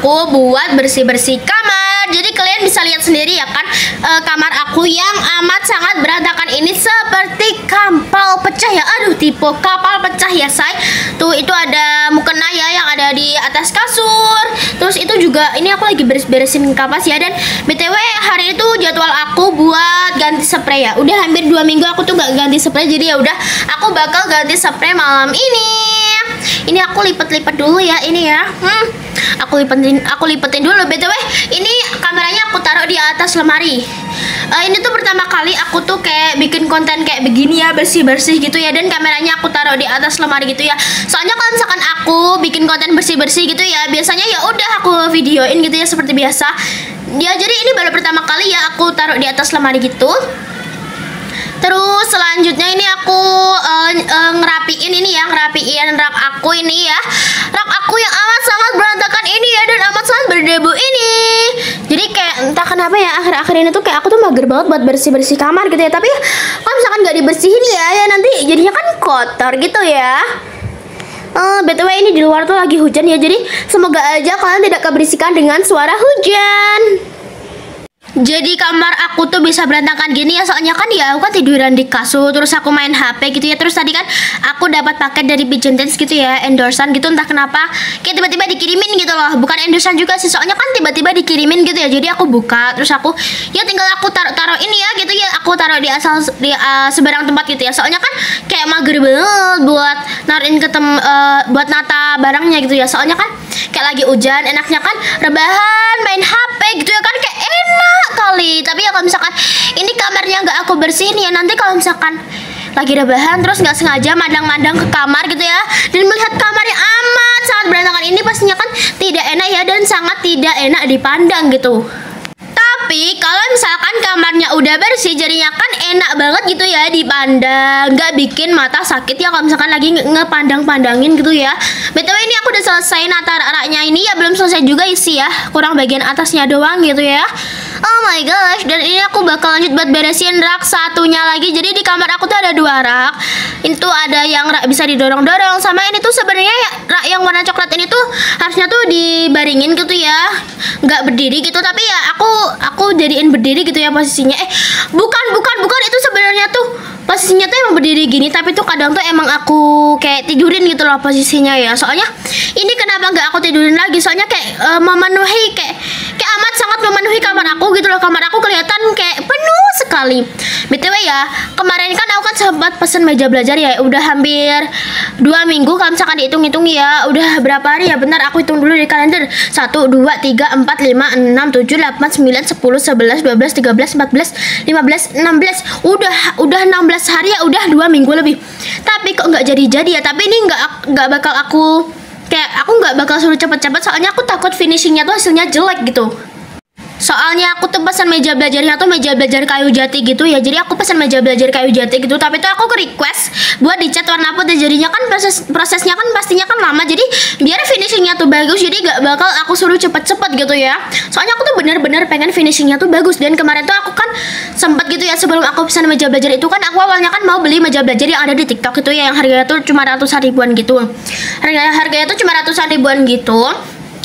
aku buat bersih-bersih kamar. Jadi kalian bisa lihat sendiri ya kan, kamar aku yang amat sangat berantakan ini seperti kapal pecah ya. Aduh, tipe kapal pecah ya say. Tuh itu ada mukena ya yang ada di atas kasur. Terus itu juga ini aku lagi beres-beresin kapas ya. Dan BTW hari itu jadwal aku buat ganti spray ya. Udah hampir 2 minggu aku tuh gak ganti spray. Jadi ya udah aku bakal ganti spray malam ini. Ini aku lipat-lipat dulu ya ini ya. Aku lipetin dulu. BTW ini kameranya aku taruh di atas lemari. Ini tuh pertama kali aku tuh kayak bikin konten kayak begini ya, bersih-bersih gitu ya. Dan kameranya aku taruh di atas lemari gitu ya. Soalnya kalau misalkan aku bikin konten bersih-bersih gitu ya, biasanya ya udah aku videoin gitu ya seperti biasa. Ya jadi ini baru pertama kali ya aku taruh di atas lemari gitu. Terus selanjutnya ini aku ngerapiin ini ya, ngerapiin rak aku ini ya. Rak aku yang amat sangat berantakan ini ya, dan amat sangat berdebu ini. Jadi kayak entah kenapa ya akhir-akhir ini tuh kayak aku tuh mager banget buat bersih-bersih kamar gitu ya. Tapi kalau misalkan nggak dibersihin ya nanti jadinya kan kotor gitu ya. BTW ini di luar tuh lagi hujan ya. Jadi semoga aja kalian tidak keberisikan dengan suara hujan. Jadi kamar aku tuh bisa berantakan gini ya, soalnya kan ya aku kan tiduran di kasur, terus aku main HP gitu ya. Terus tadi kan aku dapat paket dari Pigeonstance gitu ya, endorsan gitu, entah kenapa kayak tiba-tiba dikirimin gitu loh. Bukan endorsan juga sih, soalnya kan tiba-tiba dikirimin gitu ya. Jadi aku buka, terus aku ya tinggal aku taruh ini ya gitu ya. Aku taruh di sebarang tempat gitu ya. Soalnya kan kayak mager banget buat naruhin buat nata barangnya gitu ya. Soalnya kan kayak lagi hujan, enaknya kan rebahan main HP gitu ya kan, kayak enak kali. Tapi ya kalau misalkan ini kamarnya nggak aku bersihin ya, nanti kalau misalkan lagi rebahan terus nggak sengaja mandang-mandang ke kamar gitu ya, dan melihat kamar yang amat sangat berantakan ini, pastinya kan tidak enak ya, dan sangat tidak enak dipandang gitu. Tapi kalau misalkan kamarnya udah bersih, jadinya kan enak banget gitu ya dipandang, nggak bikin mata sakit ya kalau misalkan lagi ngepandang-pandangin gitu ya. BTW ini aku udah selesai nata raknya ini ya, belum selesai juga isi ya, kurang bagian atasnya doang gitu ya. Oh my gosh, dan ini aku bakal lanjut buat beresin rak satunya lagi. Jadi di kamar aku tuh ada 2 rak. Itu ada yang rak bisa didorong-dorong, sama ini tuh sebenarnya ya rak yang warna coklat ini tuh harusnya tuh dibaringin gitu ya, nggak berdiri gitu. Tapi ya aku jadiin berdiri gitu ya posisinya. Bukan itu sebenarnya tuh posisinya tuh emang berdiri gini, tapi tuh kadang tuh emang aku kayak tidurin gitu loh posisinya ya. Soalnya ini kenapa nggak aku tidurin lagi, soalnya kayak memenuhi kayak amat sangat memenuhi kamar aku gitu loh. Kamar aku kelihatan kayak penuh sekali. BTW ya, kemarin kan aku kan sempat pesen meja belajar ya, udah hampir 2 minggu kalau misalkan dihitung-hitung ya. Udah berapa hari ya, bentar aku hitung dulu di kalender. 1, 2, 3, 4, 5, 6, 7, 8, 9, 10, 11, 12, 13, 14, 15, 16. Udah 16 hari ya, udah 2 minggu lebih. Tapi kok nggak jadi-jadi ya. Tapi ini nggak bakal aku nggak bakal suruh cepet-cepet, soalnya aku takut finishingnya tuh hasilnya jelek gitu. Soalnya aku tuh pesan meja belajarnya tuh meja belajar kayu jati gitu ya. Jadi aku pesan meja belajar kayu jati gitu, tapi tuh aku request buat dicat warna putih. Jadinya kan prosesnya kan pastinya kan lama. Jadi biar finishingnya tuh bagus, jadi gak bakal aku suruh cepet-cepet gitu ya. Soalnya aku tuh bener-bener pengen finishingnya tuh bagus. Dan kemarin tuh aku kan sempet gitu ya, sebelum aku pesan meja belajar itu kan aku awalnya kan mau beli meja belajar yang ada di TikTok itu ya, yang harganya tuh cuma ratusan ribuan gitu. Harganya tuh cuma ratusan ribuan gitu.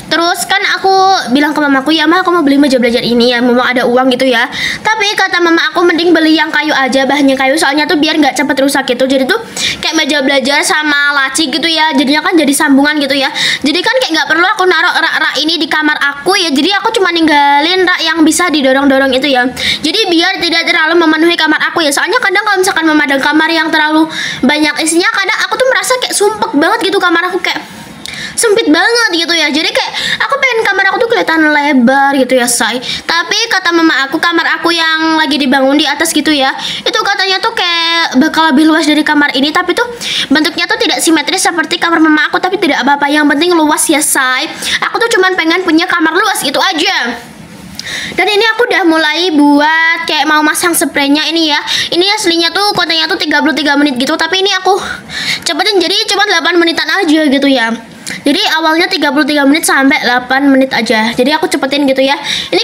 Terus kan aku bilang ke mamaku, ya ma aku mau beli meja belajar ini ya, memang ada uang gitu ya. Tapi kata mama aku mending beli yang kayu aja, bahannya kayu, soalnya tuh biar nggak cepet rusak gitu. Jadi tuh kayak meja belajar sama laci gitu ya, jadinya kan jadi sambungan gitu ya. Jadi kan kayak nggak perlu aku naruh rak-rak ini di kamar aku ya. Jadi aku cuma ninggalin rak yang bisa didorong-dorong itu ya. Jadi biar tidak terlalu memenuhi kamar aku ya. Soalnya kadang kalau misalkan memadang kamar yang terlalu banyak isinya, kadang aku tuh merasa kayak sumpek banget gitu kamar aku, kayak sempit banget gitu ya. Jadi kayak aku pengen kamar aku tuh kelihatan lebar gitu ya say. Tapi kata mama aku, kamar aku yang lagi dibangun di atas gitu ya, itu katanya tuh kayak bakal lebih luas dari kamar ini. Tapi tuh bentuknya tuh tidak simetris seperti kamar mama aku. Tapi tidak apa-apa, yang penting luas ya say. Aku tuh cuman pengen punya kamar luas gitu aja. Dan ini aku udah mulai buat kayak mau masang spraynya ini ya. Ini aslinya tuh kontennya tuh 33 menit gitu, tapi ini aku cepetin jadi cuma 8 menitan aja gitu ya. Jadi awalnya 33 menit sampai 8 menit aja. Jadi aku cepetin gitu ya. Ini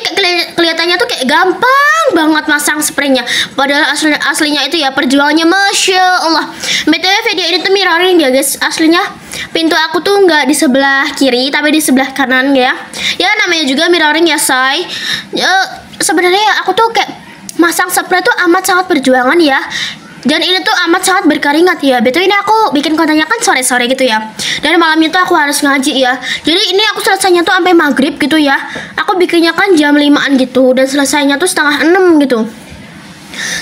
kelihatannya tuh kayak gampang banget masang spraynya. Padahal aslinya itu ya perjuangannya Masya Allah. BTW video ini tuh mirroring ya guys. Aslinya pintu aku tuh nggak di sebelah kiri tapi di sebelah kanan ya. Ya namanya juga mirroring ya say. Sebenarnya aku tuh kayak masang spray tuh amat sangat perjuangan ya. Dan ini tuh amat sangat berkeringat ya. Betul, ini aku bikin kontennya kan sore-sore gitu ya. Dan malamnya tuh aku harus ngaji ya. Jadi ini aku selesainya tuh sampai maghrib gitu ya. Aku bikinnya kan jam 5-an gitu. Dan selesainya tuh setengah 6 gitu.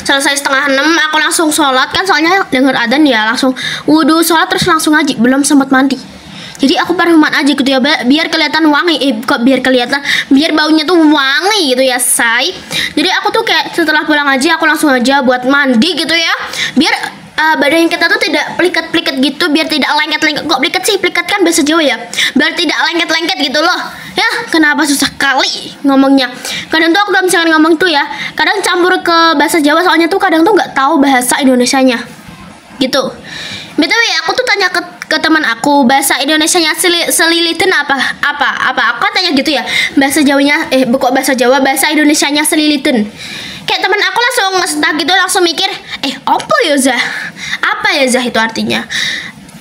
Selesai setengah 6 aku langsung sholat kan, soalnya denger adzan ya. Langsung wudhu, sholat, terus langsung ngaji. Belum sempat mandi. Jadi aku parfuman aja gitu ya, biar kelihatan wangi. Biar baunya tuh wangi gitu ya say. Jadi aku tuh kayak setelah pulang ngaji aku langsung aja buat mandi gitu ya. Biar badan kita tuh tidak pliket-pliket gitu, biar tidak lengket-lengket. Kok pliket sih? Pliket kan bahasa Jawa ya. Biar tidak lengket-lengket gitu loh. Ya, kenapa susah kali ngomongnya. Kadang tuh aku kalau misalkan ngomong tuh ya, kadang campur ke bahasa Jawa, soalnya tuh kadang tuh nggak tahu bahasa Indonesianya. Gitu. BTW aku tuh tanya ke teman aku, bahasa Indonesianya selilitin apa? Aku tanya gitu ya. Bahasa Jawanya bahasa Jawa, bahasa Indonesianya selilitin. Kayak teman aku langsung ngestak gitu, langsung mikir, apa ya Zah? Apa ya Zah itu artinya?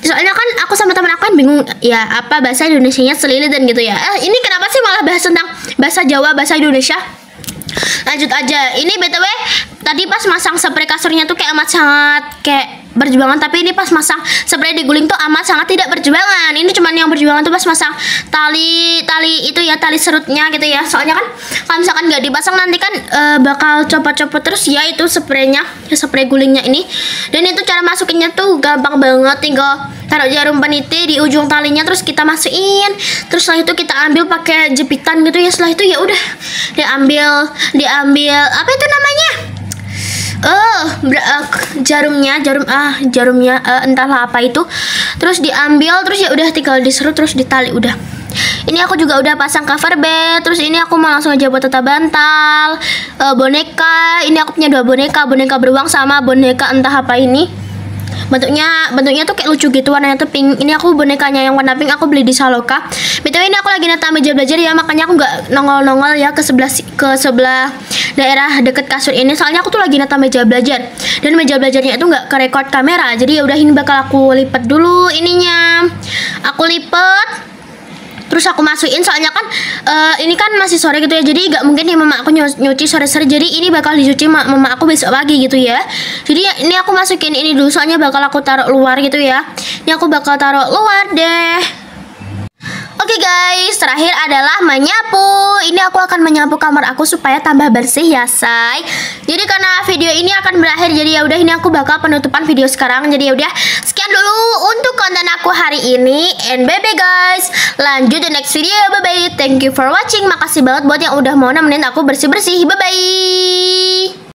Soalnya kan aku sama teman aku kan bingung ya, apa bahasa Indonesianya selilitin gitu ya. Ini kenapa sih malah bahas tentang bahasa Jawa, bahasa Indonesia? Lanjut aja. Ini BTW tadi pas masang spray kasurnya tuh kayak amat sangat kayak berjuangan, tapi ini pas masang spray diguling tuh amat sangat tidak berjuangan. Ini cuman yang berjuangan tuh pas masang tali itu ya, tali serutnya gitu ya. Soalnya kan kalau misalkan nggak dipasang nanti kan bakal copot-copot terus ya itu spraynya, ya spray gulingnya ini. Dan itu cara masukinnya tuh gampang banget, tinggal taruh jarum peniti di ujung talinya terus kita masukin. Terus setelah itu kita ambil pakai jepitan gitu ya. Setelah itu ya udah diambil apa itu namanya? Jarumnya entahlah apa itu. Terus diambil, terus ya udah tinggal diserut terus ditali udah. Ini aku juga udah pasang cover bed. Terus ini aku mau langsung aja buat tata bantal, boneka. Ini aku punya 2 boneka beruang sama boneka entah apa ini. Bentuknya tuh kayak lucu gitu, warnanya tuh pink. Ini aku bonekanya yang warna pink aku beli di Saloka. BTW ini aku lagi nata meja belajar ya, makanya aku nggak nongol-nongol ya ke sebelah daerah deket kasur ini. Soalnya aku tuh lagi nata meja belajar dan meja belajarnya itu nggak kerekord kamera. Jadi ya udah, ini bakal aku lipat dulu ininya. Aku lipat. Terus aku masukin, soalnya kan ini kan masih sore gitu ya, jadi gak mungkin nih mama aku nyuci sore-sore. Jadi ini bakal dicuci mama aku besok pagi gitu ya. Jadi ini aku masukin ini dulu, soalnya bakal aku taruh luar gitu ya. Ini aku bakal taruh luar deh. Oke guys, terakhir adalah menyapu. Ini aku akan menyapu kamar aku supaya tambah bersih ya say. Jadi karena video ini akan berakhir, jadi ya udah ini aku bakal penutupan video sekarang. Jadi ya udah, sekian dulu untuk konten aku hari ini. And bye bye guys. Lanjut the next video. Bye bye. Thank you for watching. Makasih banget buat yang udah mau nemenin aku bersih-bersih. Bye bye.